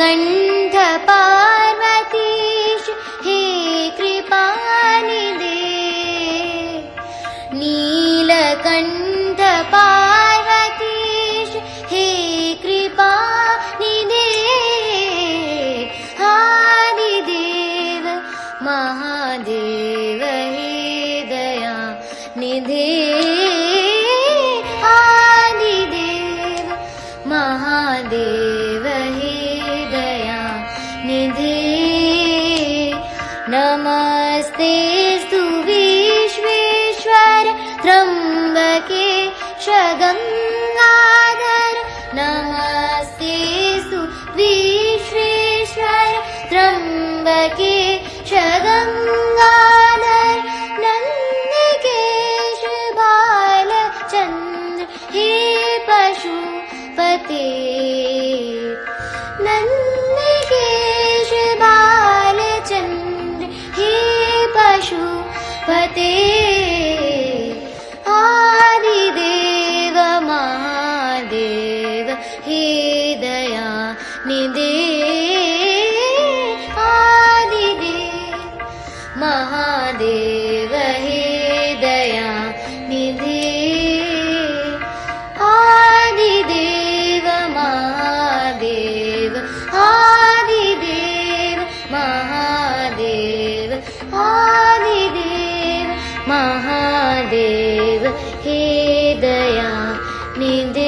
नीलकण्ठ पार्वतीश हे कृपानिधे नीलकण्ठ पार्वतीश हे कृपानिधे आदिदेव महादेव हे दया निधे आदिदेव महादेव हे दया निधे नमस्तेस्तु विश्वेश्वर त्र्यम्बकेश गंगाधर नमस्तेस्तु विश्वेश्वर त्र्यम्बकेश गंगाधर नन्दिकेश बालचन्द्र हे पशुपते नन्दिकेश बालचन्द्र हे पशुपते आदिदेव महादेव हे दया निधे आदिदेव महादेव हे दया निधे आदिदेव महादेव आदिदेव महादेव आदिदेव महादेव हे दया निधे।